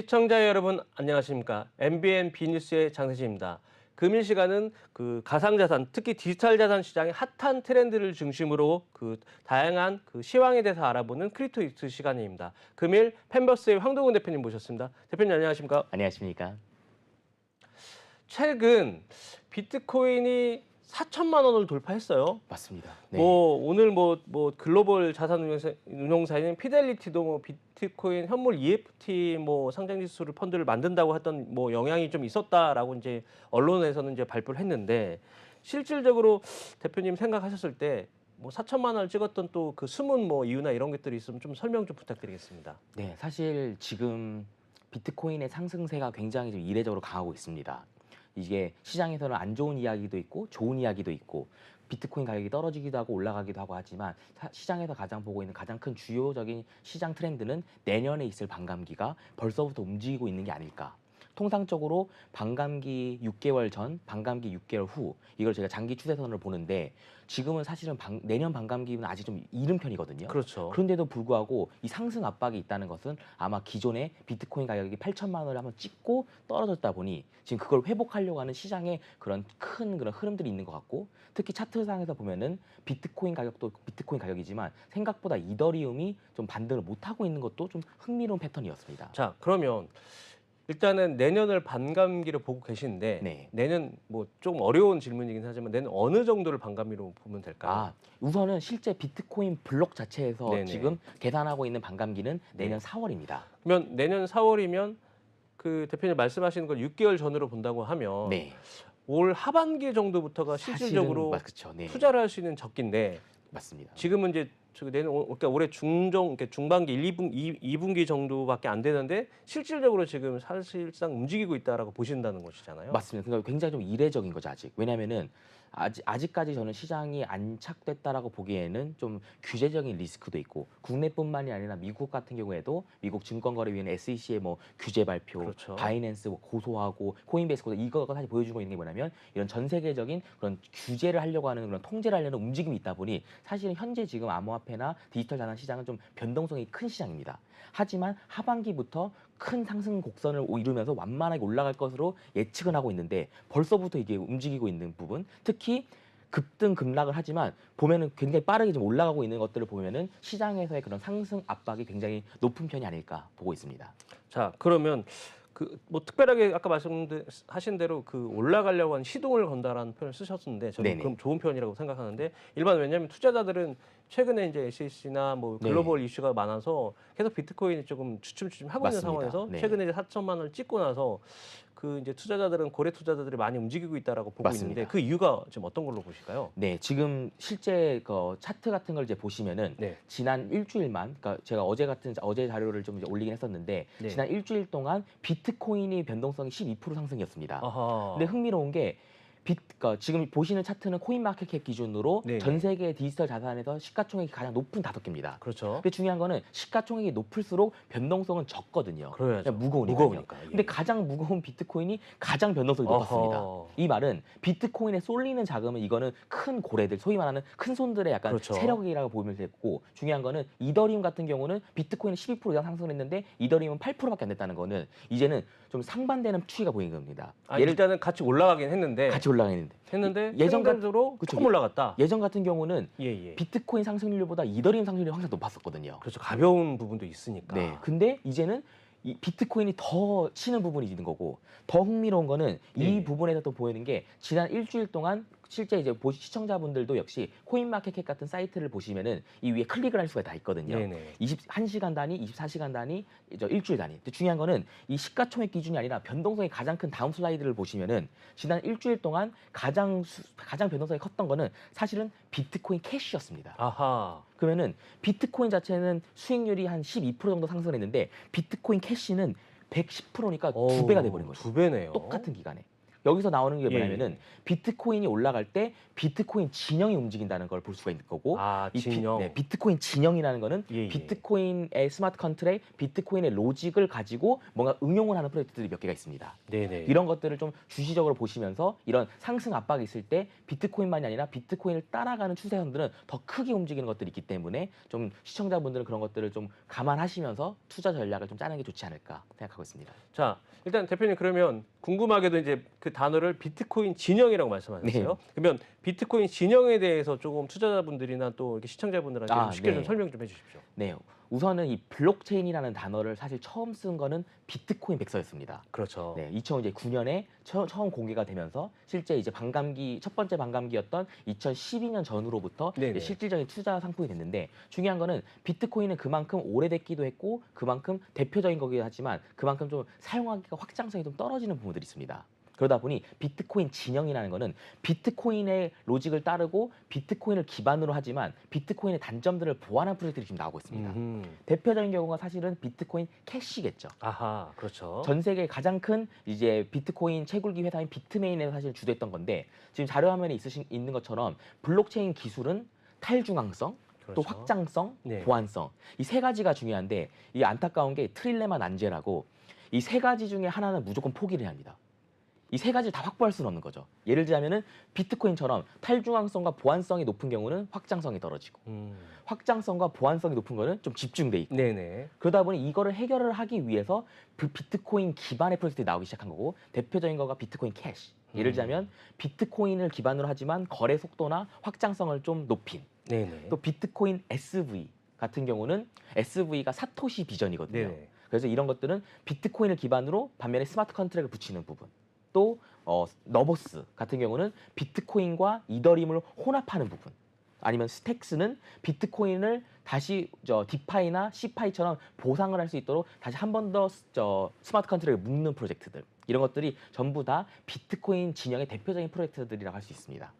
시청자 여러분 안녕하십니까? MBN B뉴스의 장세진입니다. 금일 시간은 가상자산, 특히 디지털 자산 시장의 핫한 트렌드를 중심으로 다양한 시황에 대해서 알아보는 크립토 뉴스 시간입니다. 금일 펜버스의 황동훈 대표님 모셨습니다. 대표님 안녕하십니까? 안녕하십니까? 최근 비트코인이 4천만 원을 돌파했어요. 맞습니다. 네. 오늘 글로벌 자산 운용사인 피델리티도 비트코인 현물 EFT 상장 지수를 펀드를 만든다고 했던 영향이 좀 있었다라고 이제 언론에서는 이제 발표를 했는데, 실질적으로 대표님 생각하셨을 때 4천만 원을 찍었던 또 그 숨은 이유나 이런 것들이 있으면 좀 설명 좀 부탁드리겠습니다. 네, 사실 지금 비트코인의 상승세가 굉장히 좀 이례적으로 강하고 있습니다. 이게 시장에서는 안 좋은 이야기도 있고 좋은 이야기도 있고, 비트코인 가격이 떨어지기도 하고 올라가기도 하고 하지만 시장에서 가장 보고 있는 가장 큰 주요적인 시장 트렌드는 내년에 있을 반감기가 벌써부터 움직이고 있는 게 아닐까. 통상적으로 반감기 6개월 전, 반감기 6개월 후, 이걸 제가 장기 추세선을 보는데 지금은 사실은 내년 반감기는 아직 좀 이른 편이거든요. 그렇죠. 그런데도 불구하고 이 상승 압박이 있다는 것은 아마 기존의 비트코인 가격이 8천만 원을 한번 찍고 떨어졌다 보니 지금 그걸 회복하려고 하는 시장의 그런 흐름들이 있는 것 같고, 특히 차트상에서 보면은 비트코인 가격도 비트코인 가격이지만 생각보다 이더리움이 좀 반등을 못하고 있는 것도 좀 흥미로운 패턴이었습니다. 자, 그러면 일단은 내년을 반감기로 보고 계신데, 네. 내년 좀 어려운 질문이긴 하지만 내년 어느 정도를 반감기로 보면 될까요? 우선은 실제 비트코인 블록 자체에서 네네. 지금 계산하고 있는 반감기는 내년 4월입니다. 그러면 내년 4월이면 그 대표님 말씀하시는 걸 6개월 전으로 본다고 하면 네. 올 하반기 정도부터가 실질적으로 그렇죠. 네. 투자를 할 수 있는 적기인데, 맞습니다. 지금은 이제 그러니까 올해 그러니까 중반기 2분기 정도밖에 안 되는데 실질적으로 지금 사실상 움직이고 있다라고 보신다는 것이잖아요. 맞습니다. 그러니까 굉장히 좀 이례적인 거죠, 아직. 왜냐면은 아직까지 저는 시장이 안착됐다라고 보기에는 좀 규제적인 리스크도 있고, 국내뿐만이 아니라 미국 같은 경우에도 미국 증권거래위원회 SEC의 규제 발표, 그렇죠. 바이낸스 고소하고 코인베이스 고소, 이거가 사실 보여주고 있는 게 뭐냐면 이런 전 세계적인 그런 규제를 하려고 하는 그런 통제를 하려는 움직임이 있다 보니 사실은 현재 지금 암호화폐나 디지털 자산 시장은 좀 변동성이 큰 시장입니다. 하지만 하반기부터 큰 상승 곡선을 이루면서 완만하게 올라갈 것으로 예측은 하고 있는데, 벌써부터 이게 움직이고 있는 부분, 특히 급등 급락을 하지만 보면은 굉장히 빠르게 좀 올라가고 있는 것들을 보면은 시장에서의 그런 상승 압박이 굉장히 높은 편이 아닐까 보고 있습니다. 자, 그러면 특별하게 아까 말씀하신 대로 올라가려고 하는 시동을 건다라는 표현을 쓰셨는데, 저는 네네. 그럼 좋은 표현이라고 생각하는데, 왜냐하면 투자자들은 최근에 이제 SEC나 글로벌 이슈가 많아서 계속 비트코인이 조금 주춤주춤 하고 있는 맞습니다. 상황에서 네. 최근에 이제 4천만 원을 찍고 나서 이제 투자자들은 고래 투자자들이 많이 움직이고 있다라고 보고 맞습니다. 있는데, 그 이유가 지금 어떤 걸로 보실까요? 네, 지금 실제 그 차트 같은 걸 이제 보시면은 네. 지난 일주일만, 그러니까 제가 어제 자료를 좀 이제 올리긴 했었는데, 네. 지난 일주일 동안 비트코인이 변동성이 12% 상승이었습니다. 아하. 근데 흥미로운 게 그러니까 지금 보시는 차트는 코인마켓캡 기준으로 네네. 전 세계 디지털 자산에서 시가총액이 가장 높은 5개입니다. 그렇죠. 근데 중요한 거는 시가총액이 높을수록 변동성은 적거든요. 그래야죠. 그냥 무거우니까요. 무거우니까, 예. 근데 가장 무거운 비트코인이 가장 변동성이 높았습니다. 어허. 이 말은 비트코인에 쏠리는 자금은 이거는 큰 고래들, 소위 말하는 큰 손들의 약간 그렇죠. 세력이라고 보면 되고, 중요한 거는 이더리움 같은 경우는 비트코인은 12% 이상 상승했는데 이더리움은 8%밖에 안 됐다는 거는 이제는 좀 상반되는 추이가 보이는 겁니다. 일단은 같이 올라가긴 했는데 같이 올라가는데 예전으로 조금 올라갔다. 예전 같은 경우는 예. 비트코인 상승률보다 이더리움 상승률이 항상 높았었거든요. 그렇죠. 가벼운 부분도 있으니까. 네. 근데 이제는 이 비트코인이 더 치는 부분이 있는 거고, 더 흥미로운 거는 네. 이 부분에서 또 보이는 게 지난 일주일 동안 실제 이제 시청자분들도 역시 코인마켓캡 같은 사이트를 보시면은 이 위에 클릭을 할 수가 다 있거든요. 네네. 21시간 단위, 24시간 단위, 일주일 단위. 근데 중요한 거는 이 시가총액 기준이 아니라 변동성이 가장 큰 다음 슬라이드를 보시면은 지난 일주일 동안 가장 변동성이 컸던 거는 사실은 비트코인 캐시였습니다. 아하. 그러면은 비트코인 자체는 수익률이 한 12% 정도 상승했는데 비트코인 캐시는 110%니까 두 배가 돼버린 거죠. 두 배네요. 똑같은 기간에. 여기서 나오는 게 예, 뭐냐면은 예. 비트코인이 올라갈 때 비트코인 진영이 움직인다는 걸 볼 수가 있는 거고 아, 이 진영. 비트코인 진영이라는 거는 예, 예. 비트코인의 스마트 컨트랙, 비트코인의 로직을 가지고 뭔가 응용을 하는 프로젝트들이 몇 개가 있습니다. 네네. 이런 것들을 좀 주시적으로 보시면서 이런 상승 압박이 있을 때 비트코인만이 아니라 비트코인을 따라가는 추세선들은 더 크게 움직이는 것들이 있기 때문에 좀 시청자분들은 그런 것들을 좀 감안하시면서 투자 전략을 좀 짜는 게 좋지 않을까 생각하고 있습니다. 자, 일단 대표님 그러면 궁금하게도 이제 그 단어를 비트코인 진영이라고 말씀하셨어요. 네. 그러면 비트코인 진영에 대해서 조금 투자자분들이나 또 이렇게 시청자분들한테 좀 쉽게 좀 네. 설명 좀 해주십시오. 네. 우선은 이 블록체인이라는 단어를 사실 처음 쓴 거는 비트코인 백서였습니다. 그렇죠. 네, 2009년에 처음 공개가 되면서 실제 이제 반감기 첫 번째 반감기였던 2012년 전후로부터 네네. 이제 실질적인 투자 상품이 됐는데 중요한 거는 비트코인은 그만큼 오래됐기도 했고 그만큼 대표적인 거긴 하지만 그만큼 좀 사용하기가 확장성이 좀 떨어지는 부분들이 있습니다. 그러다 보니 비트코인 진영이라는 거는 비트코인의 로직을 따르고 비트코인을 기반으로 하지만 비트코인의 단점들을 보완한 프로젝트들이 지금 나오고 있습니다. 대표적인 경우가 사실은 비트코인 캐시겠죠. 아하, 그렇죠. 전 세계 가장 큰 이제 비트코인 채굴기 회사인 비트메인에서 사실 주도했던 건데 지금 자료 화면에 있는 것처럼 블록체인 기술은 탈중앙성, 또 그렇죠. 확장성, 네. 보안성 이 세 가지가 중요한데 이 안타까운 게 트릴레마 난제라고 이 세 가지 중에 하나는 무조건 포기를 해야 합니다. 이 세 가지를 다 확보할 수는 없는 거죠. 예를 들자면은 비트코인처럼 탈중앙성과 보안성이 높은 경우는 확장성이 떨어지고 확장성과 보안성이 높은 거는 좀 집중돼 있고 네네. 그러다 보니 이거를 해결을 하기 위해서 비트코인 기반의 프로젝트가 나오기 시작한 거고 대표적인 거가 비트코인 캐시. 예를 들자면 비트코인을 기반으로 하지만 거래 속도나 확장성을 좀 높인 네네. 또 비트코인 SV 같은 경우는 SV가 사토시 비전이거든요. 네네. 그래서 이런 것들은 비트코인을 기반으로 반면에 스마트 컨트랙을 붙이는 부분. 또 너보스 같은 경우는 비트코인과 이더리움을 혼합하는 부분. 아니면 스택스는 비트코인을 다시 디파이나 시파이처럼 보상을 할 수 있도록 다시 한 번 더 스마트 컨트랙을 묶는 프로젝트들. 이런 것들이 전부 다 비트코인 진영의 대표적인 프로젝트들이라고 할 수 있습니다.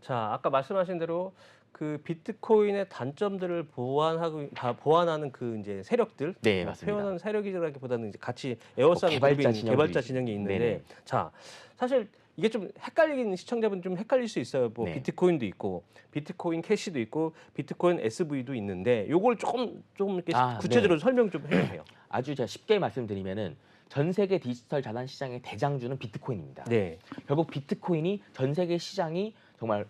자, 아까 말씀하신 대로 그 비트코인의 단점들을 보완하는 그 이제 세력들, 네, 뭐 맞습니다. 표현은 세력이라기보다는 이제 같이 에워싸는 개발자 그룹이 개발자 진영들이죠. 진영이 있는데, 네네. 자, 사실 이게 좀 헷갈리긴 시청자분 좀 헷갈릴 수 있어요. 뭐 네. 비트코인도 있고, 비트코인 캐시도 있고, 비트코인 SV도 있는데, 요걸 조금 이렇게 구체적으로 설명 좀 해주세요. 아주 제가 쉽게 말씀드리면은 전 세계 디지털 자산 시장의 대장주는 비트코인입니다. 네, 결국 비트코인이 전 세계 시장이 정말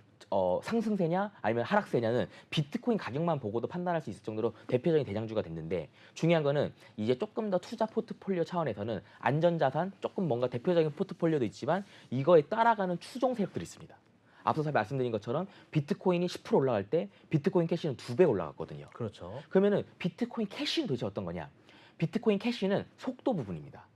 상승세냐 아니면 하락세냐는 비트코인 가격만 보고도 판단할 수 있을 정도로 대표적인 대장주가 됐는데 중요한 거는 이제 조금 더 투자 포트폴리오 차원에서는 안전자산 조금 뭔가 대표적인 포트폴리오도 있지만 이거에 따라가는 추종 세력들이 있습니다. 앞서서 말씀드린 것처럼 비트코인이 10% 올라갈 때 비트코인 캐시는 2배 올라갔거든요. 그렇죠. 그러면은 비트코인 캐시는 도대체 어떤 거냐? 비트코인 캐시는 속도 부분입니다.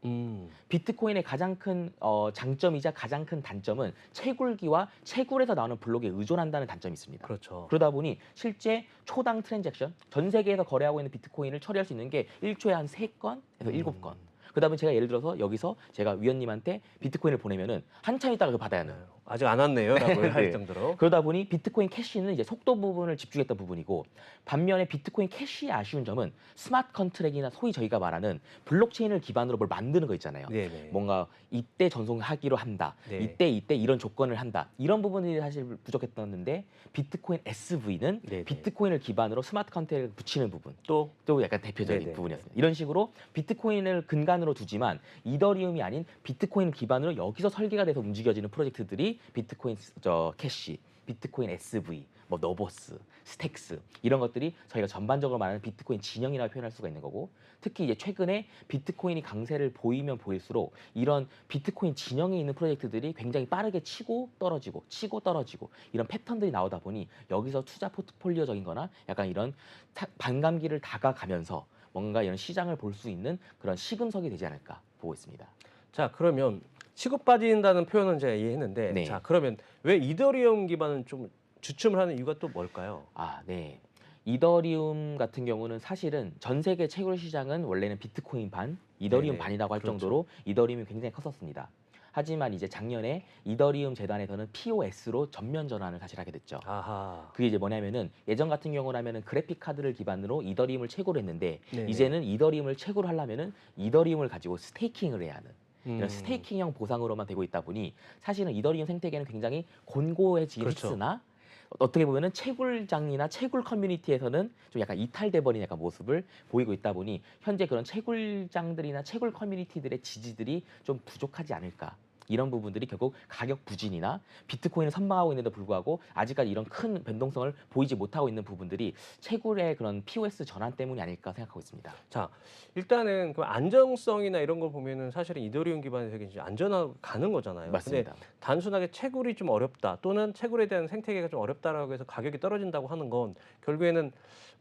비트코인의 가장 큰 장점이자 가장 큰 단점은 채굴기와 채굴에서 나오는 블록에 의존한다는 단점이 있습니다. 그렇죠. 그러다 보니 실제 초당 트랜잭션, 전 세계에서 거래하고 있는 비트코인을 처리할 수 있는 게 1초에 한 3건에서 7건. 그러다 보니 제가 예를 들어서 여기서 제가 위원님한테 비트코인을 보내면은 한참 있다가 그거 받아야 하는. 아직 안 왔네요라고 네. 할 정도로. 그러다 보니 비트코인 캐시는 이제 속도 부분을 집중했던 부분이고 반면에 비트코인 캐시의 아쉬운 점은 스마트 컨트랙이나 소위 저희가 말하는 블록체인을 기반으로 뭘 만드는 거 있잖아요. 네네. 뭔가 이때 전송하기로 한다. 네. 이때 이런 조건을 한다. 이런 부분이 사실 부족했었는데 비트코인 SV는 네네. 비트코인을 기반으로 스마트 컨트랙을 붙이는 부분. 또 또 약간 대표적인 네네. 부분이었습니다. 이런 식으로 비트코인을 근간으로 두지만 이더리움이 아닌 비트코인 기반으로 여기서 설계가 돼서 움직여지는 프로젝트들이 비트코인 캐시, 비트코인 SV, 뭐 너보스, 스택스 이런 것들이 저희가 전반적으로 말하는 비트코인 진영이라고 표현할 수가 있는 거고 특히 이제 최근에 비트코인이 강세를 보이면 보일수록 이런 비트코인 진영에 있는 프로젝트들이 굉장히 빠르게 치고 떨어지고 이런 패턴들이 나오다 보니 여기서 투자 포트폴리오적인 거나 약간 이런 반감기를 다가가면서 뭔가 이런 시장을 볼 수 있는 그런 시금석이 되지 않을까 보고 있습니다. 자, 그러면 치고 빠진다는 표현은 제가 이해했는데, 네. 자, 그러면 왜 이더리움 기반은 좀 주춤을 하는 이유가 또 뭘까요? 네. 이더리움 같은 경우는 사실은 전 세계 채굴 시장은 원래는 비트코인 반, 이더리움 네네. 반이라고 할 그렇죠. 정도로 이더리움이 굉장히 컸었습니다. 하지만 이제 작년에 이더리움 재단에서는 POS로 전면 전환을 사실 하게 됐죠. 아하. 그게 이제 뭐냐면은 예전 같은 경우라면은 그래픽 카드를 기반으로 이더리움을 채굴했는데 네네. 이제는 이더리움을 채굴하려면은 이더리움을 가지고 스테이킹을 해야 하는 이런 스테이킹형 보상으로만 되고 있다 보니 사실은 이더리움 생태계는 굉장히 곤고해지긴 그렇죠. 했으나 어떻게 보면은 채굴장이나 채굴 커뮤니티에서는 좀 약간 이탈돼 버린 약간 모습을 보이고 있다 보니 현재 그런 채굴장들이나 채굴 커뮤니티들의 지지들이 좀 부족하지 않을까. 이런 부분들이 결국 가격 부진이나 비트코인을 선방하고 있는데도 불구하고 아직까지 이런 큰 변동성을 보이지 못하고 있는 부분들이 채굴의 그런 POS 전환 때문이 아닐까 생각하고 있습니다. 자, 일단은 그 안정성이나 이런 걸 보면은 사실은 이더리움 기반에서 되게 이제 안전하고 가는 거잖아요. 맞습니다. 근데 단순하게 채굴이 좀 어렵다 또는 채굴에 대한 생태계가 좀 어렵다라고 해서 가격이 떨어진다고 하는 건 결국에는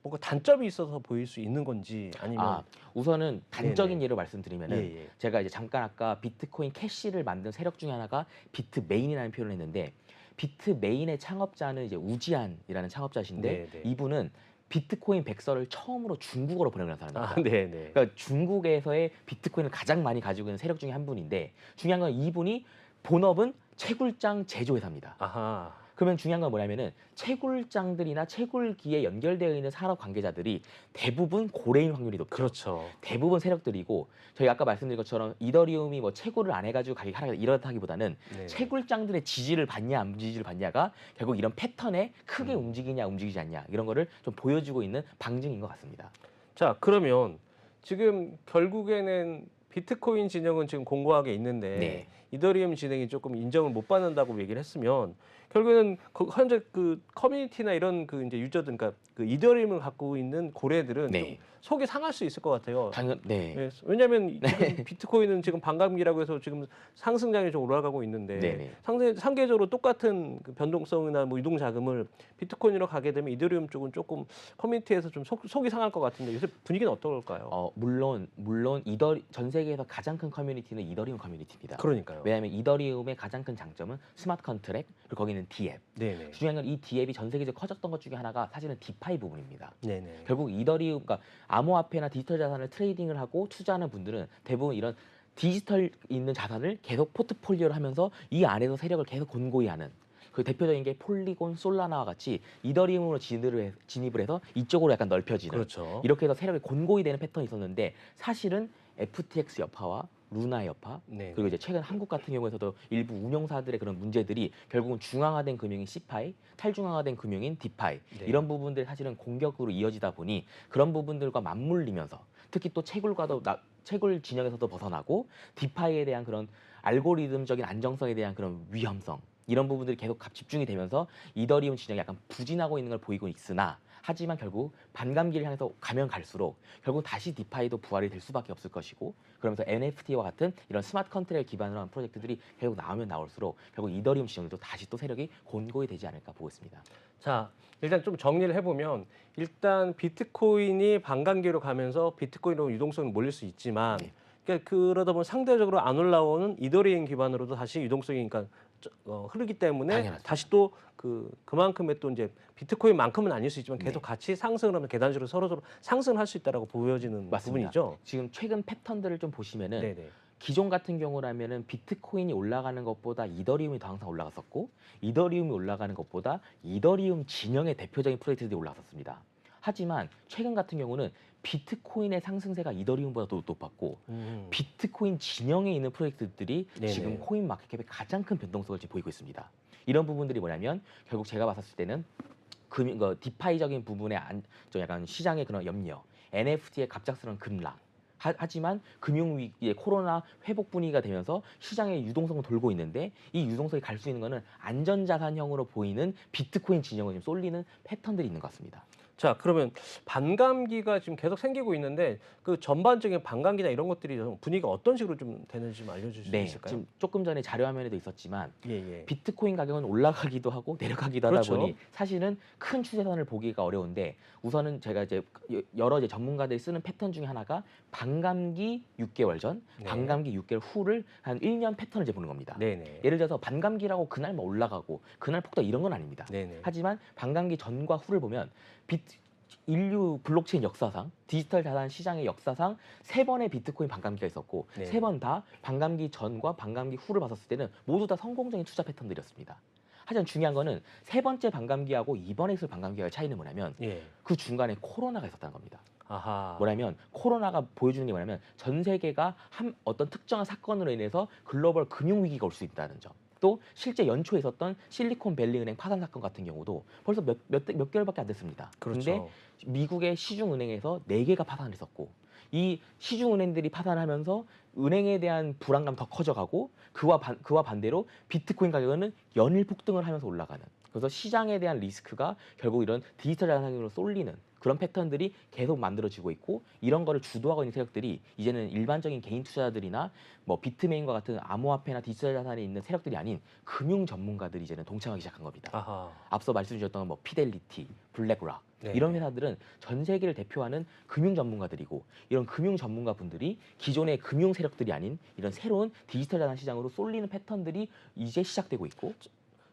뭔가 단점이 있어서 보일 수 있는 건지 아니면 우선은 단적인 네네. 예로 말씀드리면은 예, 예. 제가 이제 잠깐 아까 비트코인 캐시를 만든 세력 중에 하나가 비트메인이라는 표현을 했는데 비트메인의 창업자는 이제 우지안이라는 창업자신데 네네. 이분은 비트코인 백서를 처음으로 중국어로 번역한 사람입니다. 아, 네네. 그러니까 중국에서의 비트코인을 가장 많이 가지고 있는 세력 중에 한 분인데 중요한 건 이분이 본업은 채굴장 제조회사입니다. 아하. 그러면 중요한 건 뭐냐면은 채굴장들이나 채굴기에 연결되어 있는 산업 관계자들이 대부분 고래인 확률이 높죠. 그렇죠. 대부분 세력들이고 저희 아까 말씀드린 것처럼 이더리움이 뭐 채굴을 안 해가지고 가격이 하락했다 이렇다기보다는 네네. 채굴장들의 지지를 받냐 안 지지를 받냐가 결국 이런 패턴에 크게 움직이냐 움직이지 않냐 이런 거를 좀 보여주고 있는 방증인 것 같습니다. 자, 그러면 지금 결국에는 비트코인 진영은 지금 공고하게 있는데 네. 이더리움 진행이 조금 인정을 못 받는다고 얘기를 했으면 결국에는 현재 그 커뮤니티나 이런 그 이제 유저들, 그러니까 그 이더리움을 갖고 있는 고래들은 네. 좀 속이 상할 수 있을 것 같아요. 네. 예, 왜냐하면 지금 비트코인은 지금 반감기라고 해서 지금 상승장이 좀 올라가고 있는데 네네. 상대적으로 똑같은 그 변동성이나 뭐 이동 자금을 비트코인으로 가게 되면 이더리움 쪽은 조금 커뮤니티에서 좀 속이 상할 것 같은데 요새 분위기는 어떨까요? 물론 전 세계에서 가장 큰 커뮤니티는 이더리움 커뮤니티입니다. 그러니까요. 왜냐하면 이더리움의 가장 큰 장점은 스마트 컨트랙 그리고 거기는 D앱. 네네. 중요한 건 이 D앱이 전 세계적으로 커졌던 것 중에 하나가 사실은 디파이 부분입니다. 네네. 결국 이더리움, 그러니까 암호화폐나 디지털 자산을 트레이딩을 하고 투자하는 분들은 대부분 이런 디지털 있는 자산을 계속 포트폴리오를 하면서 이 안에서 세력을 계속 곤고히 하는 그 대표적인 게 폴리곤, 솔라나와 같이 이더리움으로 진입을 해서 이쪽으로 약간 넓혀지는 그렇죠. 이렇게 해서 세력이 곤고히 되는 패턴이 있었는데 사실은 FTX 여파와 루나의 여파 네. 그리고 이제 최근 한국 같은 경우에서도 일부 운용사들의 그런 문제들이 결국은 중앙화된 금융인 C파이, 탈중앙화된 금융인 D파이 네. 이런 부분들이 사실은 공격으로 이어지다 보니 그런 부분들과 맞물리면서 특히 또 채굴 진영에서도 벗어나고 디파이에 대한 그런 알고리즘적인 안정성에 대한 그런 위험성 이런 부분들이 계속 집중이 되면서 이더리움 진영이 약간 부진하고 있는 걸 보이고 있으나 하지만 결국 반감기를 향해서 가면 갈수록 결국 다시 디파이도 부활이 될 수밖에 없을 것이고 그러면서 NFT와 같은 이런 스마트 컨트롤 기반으로 한 프로젝트들이 계속 나오면 나올수록 결국 이더리움 진영도 다시 또 세력이 곤고히 되지 않을까 보고 있습니다. 자, 일단 좀 정리를 해보면 일단 비트코인이 반감기로 가면서 비트코인으로 유동성이 몰릴 수 있지만 네. 그러니까 그러다 보면 상대적으로 안 올라오는 이더리움 기반으로도 다시 유동성이 그러니까 흐르기 때문에 당연하죠. 다시 또 그만큼의 또 이제 비트코인만큼은 아닐 수 있지만 계속 네. 같이 상승을 하면 계단식으로 서로 상승을 할 수 있다라고 보여지는 맞습니다. 부분이죠. 지금 최근 패턴들을 좀 보시면은 네네. 기존 같은 경우라면은 비트코인이 올라가는 것보다 이더리움이 더 항상 올라갔었고 이더리움이 올라가는 것보다 이더리움 진영의 대표적인 프로젝트들이 올라갔었습니다. 하지만 최근 같은 경우는 비트코인의 상승세가 이더리움보다 더 높았고 비트코인 진영에 있는 프로젝트들이 네네. 지금 코인 마켓캡의 가장 큰 변동성을 지금 보이고 있습니다. 이런 부분들이 뭐냐면 결국 제가 봤을 때는 디파이적인 부분에 좀 약간 시장의 그런 염려, NFT의 갑작스러운 급락. 하지만 금융위기의 코로나 회복 분위기가 되면서 시장의 유동성은 돌고 있는데 이 유동성이 갈 수 있는 거는 안전자산형으로 보이는 비트코인 진영을 지금 쏠리는 패턴들이 있는 것 같습니다. 자, 그러면 반감기가 지금 계속 생기고 있는데 그 전반적인 반감기나 이런 것들이 좀 분위기가 어떤 식으로 좀 되는지 좀 알려주실 수 있을까요? 지금 조금 전에 자료 화면에도 있었지만 예. 비트코인 가격은 올라가기도 하고 내려가기도 그렇죠. 하다 보니 사실은 큰 추세선을 보기가 어려운데 우선은 제가 이제 여러 이제 전문가들이 쓰는 패턴 중에 하나가 반감기 6개월 전, 네. 반감기 6개월 후를 한 1년 패턴을 이제 보는 겁니다. 네네. 예를 들어서 반감기라고 그날만 올라가고 그날 폭락 이런 건 아닙니다. 네네. 하지만 반감기 전과 후를 보면 인류 블록체인 역사상 디지털 자산 시장의 역사상 3번의 비트코인 반감기가 있었고 네. 3번 다 반감기 전과 반감기 후를 봤었을 때는 모두 다 성공적인 투자 패턴들이었습니다. 하지만 중요한 거는 세 번째 반감기하고 이번에 있을 반감기의 차이는 뭐냐면 예. 그 중간에 코로나가 있었다는 겁니다. 아하. 뭐냐면 코로나가 보여주는 게 뭐냐면 전 세계가 어떤 특정한 사건으로 인해서 글로벌 금융 위기가 올 수 있다는 점. 또 실제 연초에 있었던 실리콘밸리 은행 파산 사건 같은 경우도 벌써 몇 개월밖에 안 됐습니다. 그렇죠. 근데 미국의 시중은행에서 4개가 파산을 했었고 이 시중은행들이 파산하면서 은행에 대한 불안감 더 커져가고 그와 반대로 비트코인 가격은 연일 폭등을 하면서 올라가는 그래서 시장에 대한 리스크가 결국 이런 디지털 자산으로 쏠리는 그런 패턴들이 계속 만들어지고 있고 이런 거를 주도하고 있는 세력들이 이제는 일반적인 개인 투자자들이나 뭐 비트메인과 같은 암호화폐나 디지털 자산에 있는 세력들이 아닌 금융 전문가들이 이제는 동참하기 시작한 겁니다. 아하. 앞서 말씀 주셨던 뭐 피델리티, 블랙락 네. 이런 회사들은 전 세계를 대표하는 금융 전문가들이고 이런 금융 전문가 분들이 기존의 금융 세력들이 아닌 이런 새로운 디지털 자산 시장으로 쏠리는 패턴들이 이제 시작되고 있고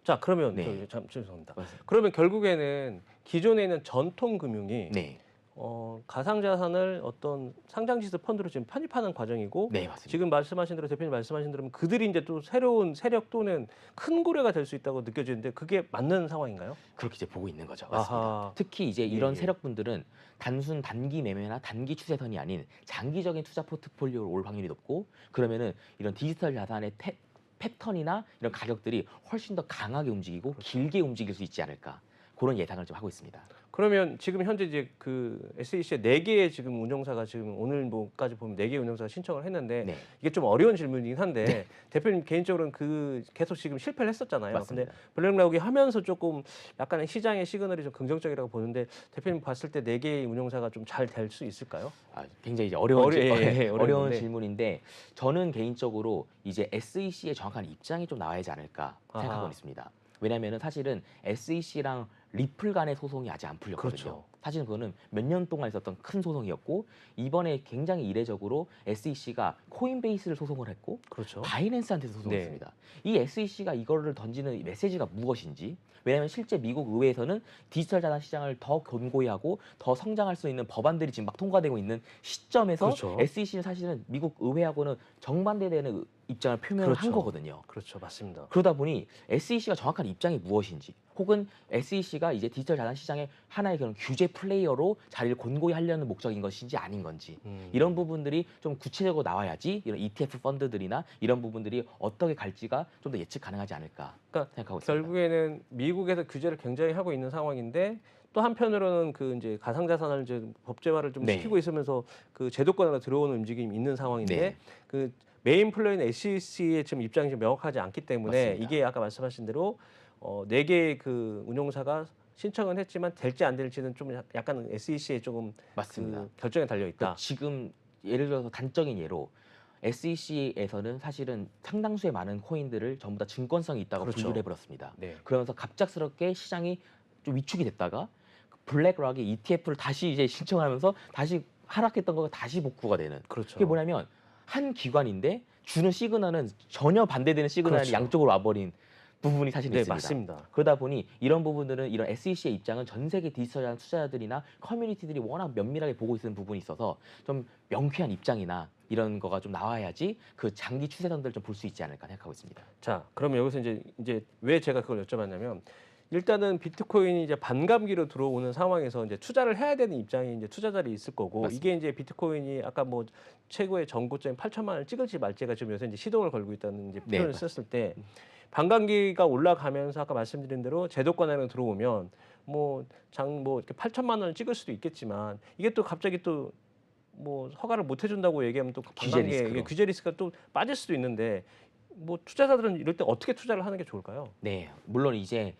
자, 그러면 네. 죄송합니다. 맞습니다. 그러면 결국에는 기존에 있는 전통 금융이 네, 가상자산을 어떤 상장지수 펀드로 지금 편입하는 과정이고 네 맞습니다. 지금 말씀하신 대로 대표님 말씀하신 대로 그들이 이제 또 새로운 세력 또는 큰 고래가 될 수 있다고 느껴지는데 그게 맞는 상황인가요? 그렇게 이제 보고 있는 거죠. 맞습니다. 아하. 특히 이제 이런 예. 세력분들은 단순 단기 매매나 단기 추세선이 아닌 장기적인 투자 포트폴리오로 올 확률이 높고 그러면은 이런 디지털 자산의 패턴이나 이런 가격들이 훨씬 더 강하게 움직이고 그렇죠. 길게 움직일 수 있지 않을까 그런 예상을 좀 하고 있습니다. 그러면 지금 현재 이제 그 SEC의 4개의 지금 운영사가 지금 오늘 뭐까지 보면 4개의 운영사가 신청을 했는데 네, 이게 좀 어려운 질문이긴 한데 대표님 개인적으로는 계속 지금 실패를 했었잖아요. 맞습니다. 근데 블랙락이 하면서 조금 약간의 시장의 시그널이 좀 긍정적이라고 보는데 대표님 봤을 때 4개의 운영사가 좀 잘 될 수 있을까요? 굉장히 이제 어려운 어려운 어려운 건데. 질문인데 저는 개인적으로 이제 SEC의 정확한 입장이 좀 나와야지 않을까 생각하고 아하. 있습니다. 왜냐하면 사실은 SEC랑 리플 간의 소송이 아직 안 풀렸거든요. 그렇죠. 사실은 그거는 몇 년 동안 있었던 큰 소송이었고 이번에 굉장히 이례적으로 SEC가 코인베이스를 소송을 했고 그렇죠. 바이낸스한테서 소송을 네. 했습니다. 이 SEC가 이거를 던지는 메시지가 무엇인지 왜냐하면 실제 미국 의회에서는 디지털 자산 시장을 더 견고히 하고 더 성장할 수 있는 법안들이 지금 막 통과되고 있는 시점에서 그렇죠. SEC는 사실은 미국 의회하고는 정반대되는 입장을 표명을 한 그렇죠. 거거든요. 그렇죠. 맞습니다. 그러다 보니 SEC가 정확한 입장이 무엇인지 혹은 SEC가 이제 디지털 자산 시장의 하나의 그런 규제 플레이어로 자리를 곤고히 하려는 목적인 것인지 아닌 건지 이런 부분들이 좀 구체적으로 나와야지 이런 ETF 펀드들이나 이런 부분들이 어떻게 갈지가 좀 더 예측 가능하지 않을까 그러니까 생각하고 있습니다. 결국에는 미국에서 규제를 굉장히 하고 있는 상황인데 또 한편으로는 그 이제 가상자산을 이제 법제화를 좀 네. 시키고 있으면서 그 제도권으로 들어오는 움직임이 있는 상황인데 네. 그 메인 플레이는 SEC의 지금 입장이 좀 명확하지 않기 때문에 맞습니다. 이게 아까 말씀하신 대로 4개의 그 운용사가 신청은 했지만 될지 안 될지는 좀 약간 SEC의 조금 맞습니다. 그 결정에 달려 있다. 그러니까 지금 예를 들어서 단적인 예로 SEC에서는 사실은 상당수의 많은 코인들을 전부 다 증권성이 있다고 그렇죠. 분류를 해버렸습니다. 네. 그러면서 갑작스럽게 시장이 좀 위축이 됐다가 블랙락이 ETF를 다시 이제 신청하면서 다시 하락했던 거가 다시 복구가 되는. 그렇죠. 그게 뭐냐면 한 기관인데 주는 시그널은 전혀 반대되는 시그널이 그렇죠. 양쪽으로 와버린 부분이 사실 네, 있습니다. 맞습니다. 그러다 보니 이런 부분들은 이런 SEC의 입장은 전 세계 디지털 투자자들이나 커뮤니티들이 워낙 면밀하게 보고 있는 부분이 있어서 좀 명쾌한 입장이나 이런 거가 좀 나와야지 그 장기 추세선들을 좀 볼 수 있지 않을까 생각하고 있습니다. 자, 그러면 여기서 이제 왜 제가 그걸 여쭤봤냐면 일단은 비트코인이 이제 반감기로 들어오는 상황에서 이제 투자를 해야 되는 입장이 이제 투자자들이 있을 거고 맞습니다. 이게 이제 비트코인이 아까 뭐 최고의 전고점인 8천만 원을 찍을지 말지가 지금 요새 이제 시동을 걸고 있다는 이제 네, 표현을 썼을 때 반감기가 올라가면서 아까 말씀드린 대로 제도권 안으로 들어오면 뭐 이렇게 8천만 원을 찍을 수도 있겠지만 이게 또 갑자기 또 뭐 허가를 못 해준다고 얘기하면 또 규제 반감기에 리스크로. 이게 규제 리스크가 또 빠질 수도 있는데 뭐 투자자들은 이럴 때 어떻게 투자를 하는 게 좋을까요? 네, 물론 이제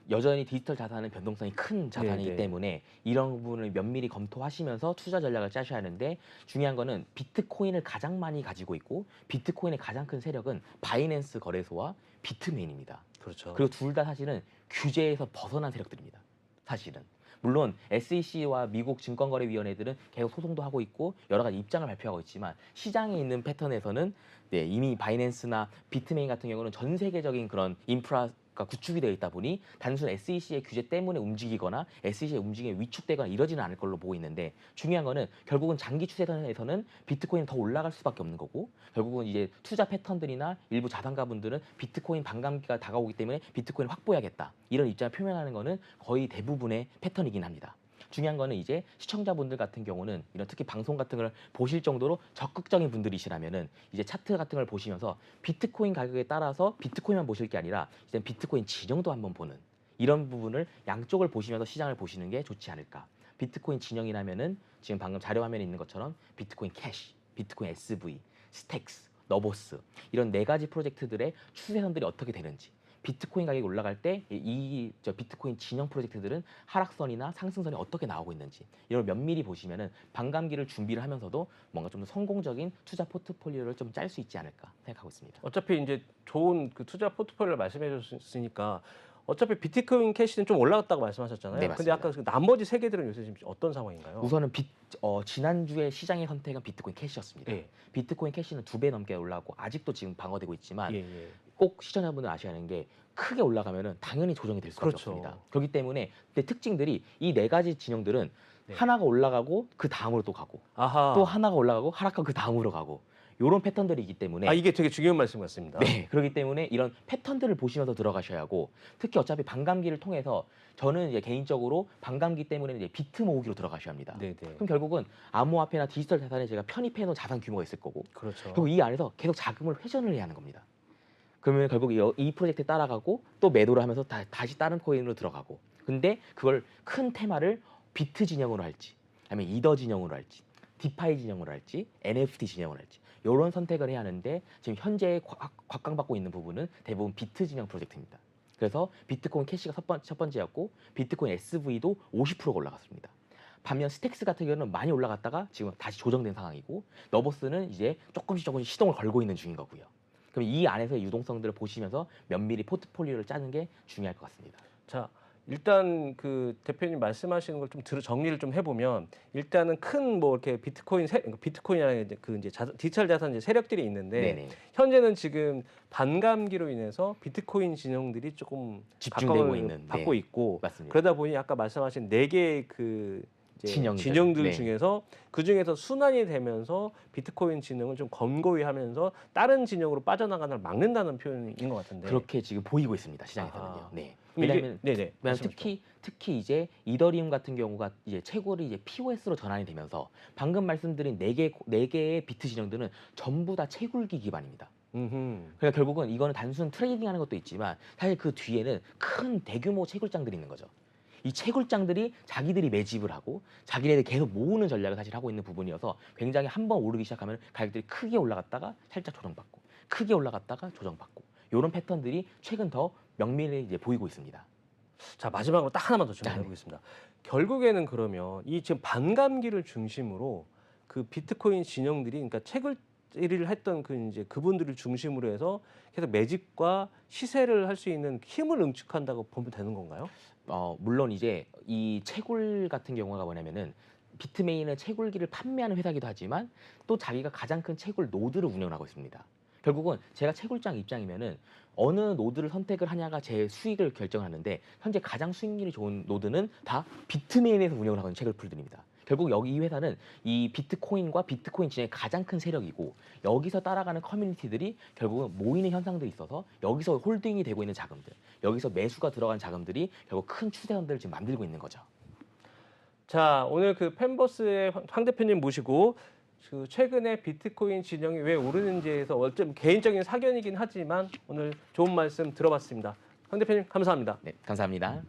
여전히 디지털 자산은 변동성이 큰 자산이기 네. 때문에 이런 부분을 면밀히 검토하시면서 투자 전략을 짜셔야 하는데 중요한 거는 비트코인을 가장 많이 가지고 있고 비트코인의 가장 큰 세력은 바이낸스 거래소와 비트메인입니다. 그렇죠. 그리고 둘 다 사실은 규제에서 벗어난 세력들입니다. 사실은. 물론 SEC와 미국 증권거래위원회들은 계속 소송도 하고 있고 여러 가지 입장을 발표하고 있지만 시장에 있는 패턴에서는 네, 이미 바이낸스나 비트메인 같은 경우는 전 세계적인 그런 인프라 구축이 되어 있다 보니 단순 SEC의 규제 때문에 움직이거나 SEC의 움직임이 위축되거나 이러지는 않을 걸로 보고 있는데 중요한 거는 결국은 장기 추세선에서는 비트코인이 더 올라갈 수밖에 없는 거고 결국은 이제 투자 패턴들이나 일부 자산가분들은 비트코인 반감기가 다가오기 때문에 비트코인을 확보해야겠다 이런 입장을 표명하는 거는 거의 대부분의 패턴이긴 합니다. 중요한 거는 이제 시청자분들 같은 경우는 이런 특히 방송 같은 걸 보실 정도로 적극적인 분들이시라면은 이제 차트 같은 걸 보시면서 비트코인 가격에 따라서 비트코인만 보실 게 아니라 이제 비트코인 진영도 한번 보는 이런 부분을 양쪽을 보시면서 시장을 보시는 게 좋지 않을까. 비트코인 진영이라면은 지금 방금 자료 화면에 있는 것처럼 비트코인 캐시, 비트코인 SV, 스택스, 너보스 이런 네 가지 프로젝트들의 추세선들이 어떻게 되는지 비트코인 가격이 올라갈 때 이 비트코인 진영 프로젝트들은 하락선이나 상승선이 어떻게 나오고 있는지 이걸 면밀히 보시면은 반감기를 준비를 하면서도 뭔가 좀 더 성공적인 투자 포트폴리오를 좀 짤 수 있지 않을까 생각하고 있습니다. 어차피 이제 좋은 그 투자 포트폴리오를 말씀해 주셨으니까 어차피 비트코인 캐시는 좀 올라갔다고 말씀하셨잖아요. 네, 근데 맞습니다. 아까 그 나머지 세 개들은 요새 지금 어떤 상황인가요? 우선은 지난주에 시장의 선택은 비트코인 캐시였습니다. 예. 비트코인 캐시는 2배 넘게 올라가고 아직도 지금 방어되고 있지만 예, 예. 꼭 시청자분들 아셔야 하는 게 크게 올라가면은 당연히 조정이 될 수밖에 그렇죠. 없습니다. 그렇기 때문에 근데 특징들이 이 네 가지 진영들은 네. 하나가 올라가고 그 다음으로 또 가고 아하. 또 하나가 올라가고 하락하고 그 다음으로 가고 이런 패턴들이 있기 때문에 아, 이게 되게 중요한 말씀 같습니다. 네, 그렇기 때문에 이런 패턴들을 보시면서 들어가셔야 하고 특히 어차피 반감기를 통해서 저는 이제 개인적으로 반감기 때문에 이제 비트 모으기로 들어가셔야 합니다. 네, 네. 그럼 결국은 암호화폐나 디지털 자산에 제가 편입해 놓은 자산 규모가 있을 거고 그렇죠. 그리고 이 안에서 계속 자금을 회전을 해야 하는 겁니다. 그러면 결국 이 프로젝트에 따라가고 또 매도를 하면서 다시 다른 코인으로 들어가고 근데 그걸 큰 테마를 비트 진영으로 할지 아니면 이더 진영으로 할지 디파이 진영으로 할지 NFT 진영으로 할지 이런 선택을 해야 하는데 지금 현재 곽강받고 있는 부분은 대부분 비트 진영 프로젝트입니다. 그래서 비트코인 캐시가 첫 번째였고 비트코인 SV도 50%가 올라갔습니다. 반면 스택스 같은 경우는 많이 올라갔다가 지금 다시 조정된 상황이고 너보스는 이제 조금씩 시동을 걸고 있는 중인 거고요. 그럼 이 안에서의 유동성들을 보시면서 면밀히 포트폴리오를 짜는 게 중요할 것 같습니다. 자, 일단 그 대표님 말씀하시는 걸 좀 정리를 좀 해보면 일단은 큰 뭐 이렇게 비트코인이라는 그 이제 디지털 자산 이제 세력들이 있는데 네네. 현재는 지금 반감기로 인해서 비트코인 진영들이 조금 집중되고 각광을 있는, 받고 네. 있고 맞습니다. 그러다 보니 아까 말씀하신 네 개의 그 이제 진영들 네. 중에서 그 중에서 순환이 되면서 비트코인 진영을 좀 검거히 하면서 다른 진영으로 빠져나가는 걸 막는다는 표현인 것 같은데. 그렇게 지금 보이고 있습니다. 시장에서는요. 아하. 네. 그럼 이게- 왜냐하면 네네. 특히 이제 이더리움 같은 경우가 이제 채굴이 이제 POS로 전환이 되면서 방금 말씀드린 네 개의 비트 진영들은 전부 다 채굴기 기반입니다. 그러니까 결국은 이거는 단순 트레이딩하는 것도 있지만 사실 그 뒤에는 큰 대규모 채굴장들이 있는 거죠. 이 채굴장들이 자기들이 매집을 하고 자기네들 계속 모으는 전략을 사실 하고 있는 부분이어서 굉장히 한번 오르기 시작하면 가격들이 크게 올라갔다가 살짝 조정받고 크게 올라갔다가 조정받고 이런 패턴들이 최근 더 명밀히 이제 보이고 있습니다. 자, 마지막으로 딱 하나만 더 질문해 네. 보겠습니다. 결국에는 그러면 이 지금 반감기를 중심으로 그 비트코인 진영들이 그러니까 채굴질을 했던 그 이제 그분들을 중심으로 해서 계속 매집과 시세를 할 수 있는 힘을 응축한다고 보면 되는 건가요? 물론 이제 이 채굴 같은 경우가 뭐냐면은 비트메인은 채굴기를 판매하는 회사기도 하지만 또 자기가 가장 큰 채굴 노드를 운영하고 있습니다. 결국은 제가 채굴장 입장이면은 어느 노드를 선택을 하냐가 제 수익을 결정하는데 현재 가장 수익률이 좋은 노드는 다 비트메인에서 운영을 하고 있는 채굴풀들입니다. 결국 여기 이 회사는 이 비트코인과 비트코인 진영의 가장 큰 세력이고 여기서 따라가는 커뮤니티들이 결국은 모이는 현상들이 있어서 여기서 홀딩이 되고 있는 자금들, 여기서 매수가 들어간 자금들이 결국 큰 추세선들을 지금 만들고 있는 거죠. 자, 오늘 그 펜버스의 황 대표님 모시고 그 최근에 비트코인 진영이 왜 오르는지에서 어쩜 개인적인 사견이긴 하지만 오늘 좋은 말씀 들어봤습니다. 황 대표님 감사합니다. 네, 감사합니다.